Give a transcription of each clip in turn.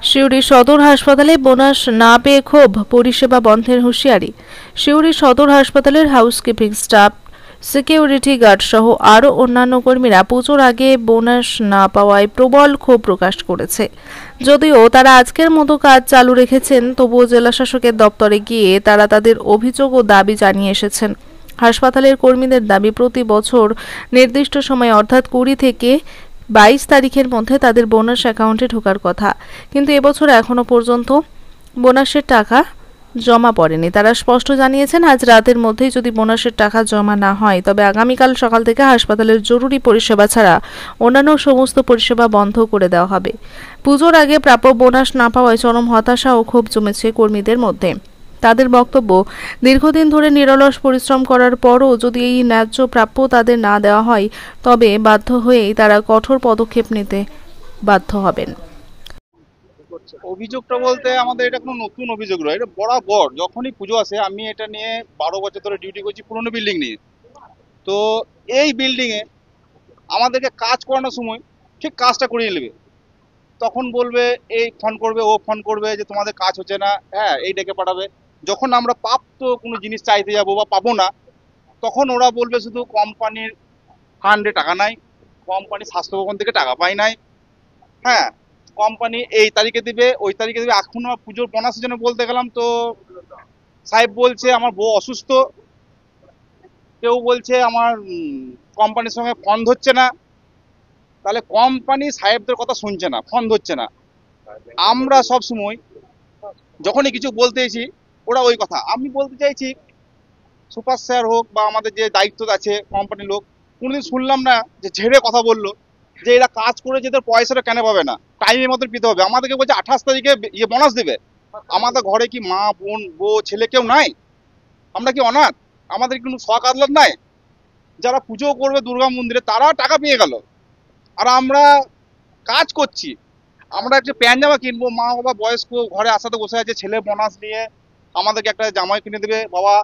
সিউড়ি সদর হাসপাতালে বোনাস না পেয়ে ক্ষোভ, পরিষেবা বন্ধের হুঁশিয়ারি। সিউড়ি সদর হাসপাতালের হাউসকিপিং স্টাফ, সিকিউরিটি গার্ড সহ আরও অন্যান্য কর্মীরা পুজোর আগে বোনাস না পাওয়ায় প্রবল ক্ষোভ প্রকাশ করেছে। যদিও তারা আজকের মতো কাজ চালু রেখেছেন, তবুও জেলাশাসকের দপ্তরে গিয়ে তারা তাদের অভিযোগ ও দাবি জানিয়ে এসেছেন। হাসপাতালের কর্মীদের দাবি, প্রতি বছর নির্দিষ্ট সময় অর্থাৎ 20 থেকে 22 তারিখের মধ্যে তাদের বোনাস অ্যাকাউন্টে ঢোকার কথা, কিন্তু এবছর এখনো পর্যন্ত বোনাসের টাকা জমা পড়েনি। তারা স্পষ্ট জানিয়েছেন, আজ রাতের মধ্যেই যদি বোনাসের টাকা জমা না হয় তবে আগামীকাল সকাল থেকে হাসপাতালের জরুরি পরিষেবা ছাড়া অন্যান্য সমস্ত পরিষেবা বন্ধ করে দেওয়া হবে। পুজোর আগে প্রাপ্য বোনাস না পাওয়ায় চরম হতাশা ও ক্ষোভ জমেছে কর্মীদের মধ্যে। তাদের বক্তব্য, দীর্ঘদিন ধরে নিরলস পরিশ্রম করার পরও যদি এই ন্যায্য প্রাপ্য তাদের না দেওয়া হয় তবে বাধ্য হয়েই তারা কঠোর পদক্ষেপ নিতে বাধ্য হবেন। অভিযোগটা বলতে আমাদের এটা কোনো নতুন অভিযোগ নয়, এটা বরাবর যখনই পুজো আসে, আমি এটা নিয়ে 12 বছর ধরে ডিউটি করছি পুরনো বিল্ডিং নিয়ে। তো এই বিল্ডিংয়ে আমাদেরকে কাজ করানোর সময় ঠিক কাজটা করিয়ে নেবে, তখন বলবে এই ফোন করবে, ও ফোন করবে যে তোমাদের কাজ হচ্ছে না, হ্যাঁ এই ডেকে পাঠাবে। যখন আমরা প্রাপ্ত কোনো জিনিস চাইতে যাবো বা পাবো না, তখন ওরা বলবে শুধু কোম্পানির ফান্ডে টাকা নাই, কোম্পানি স্বাস্থ্য ভবন থেকে টাকা পাই নাই, হ্যাঁ কোম্পানি এই তারিখে দিবে ওই তারিখে দিবে। এখন আমার পুজোর বোনাসের জন্য বলতে গেলাম তো সাহেব বলছে আমার বউ অসুস্থ, কেউ বলছে আমার কোম্পানির সঙ্গে ফোন ধরছে না। তাহলে কোম্পানি সাহেবদের কথা শুনছে না, ফোন ধরছে না। আমরা সব সময় যখনই কিছু বলতে এসি ওরা ওই কথা। আমি বলতে চাইছি, সুপার স্যার হোক বা আমাদের যে দায়িত্ব আছে কোম্পানির লোক, কোনোদিন শুনলাম না যে ঝেড়ে কথা বললো যে এরা কাজ করে যেদের পয়সাটা কেন পাবে না, টাইমের মতো পেতে হবে। আমাদেরকে বলছে 28 তারিখে ইয়ে বোনাস দেবে। আমাদের ঘরে কি মা বোন বউ ছেলে কেউ নাই? আমরা কি অনাথ? আমাদের কোনো শখ আহ্লাদ নাই? যারা পুজো করবে দুর্গা মন্দিরে তারা টাকা পেয়ে গেল, আর আমরা কাজ করছি। আমরা একটা প্যান্ট জামা কিনবো, মা বাবা বয়স্ক ঘরে আসাতে বসে আছে, ছেলে বোনাস নিয়ে আমাদেরকে একটা জামাই কিনে দেবে, বাবা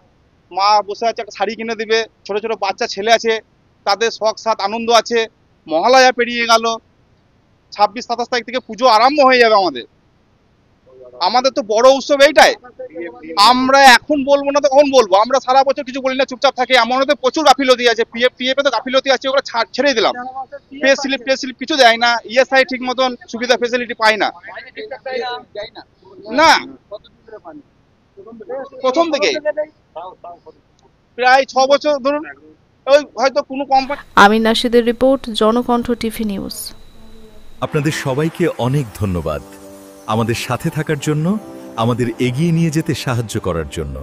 মা বসে আছে একটা শাড়ি কিনে দিবে, ছোট ছোট বাচ্চা ছেলে আছে তাদের শখ সাথ আনন্দ আছে। মহালয়া পেরিয়ে গেল, 26-27 তারিখ থেকে পুজো আরম্ভ হয়ে যাবে। আমাদের তো বড় উৎসব এইটাই। আমরা এখন বলবো না তো কখন বলবো? আমরা সারা বছর কিছু বলি না, চুপচাপ থাকি। এমন তো প্রচুর গাফিলতি আছে, পিএফ তো গাফিলতি আছে, ওগুলো ছেড়ে দিলাম। পে স্লিপ কিছু দেয় না, ইএসআই ঠিক মতন সুবিধা ফেসিলিটি পাই না। না, প্রথম থেকেই প্রায় 6 বছর ধরুন, ওই হয়তো কোনো কোম্পানি। আমিন নাশিদের রিপোর্ট, জনকণ্ঠ টিভি নিউজ। আপনাদের সবাইকে অনেক ধন্যবাদ আমাদের সাথে থাকার জন্য, আমাদের এগিয়ে নিয়ে যেতে সাহায্য করার জন্য।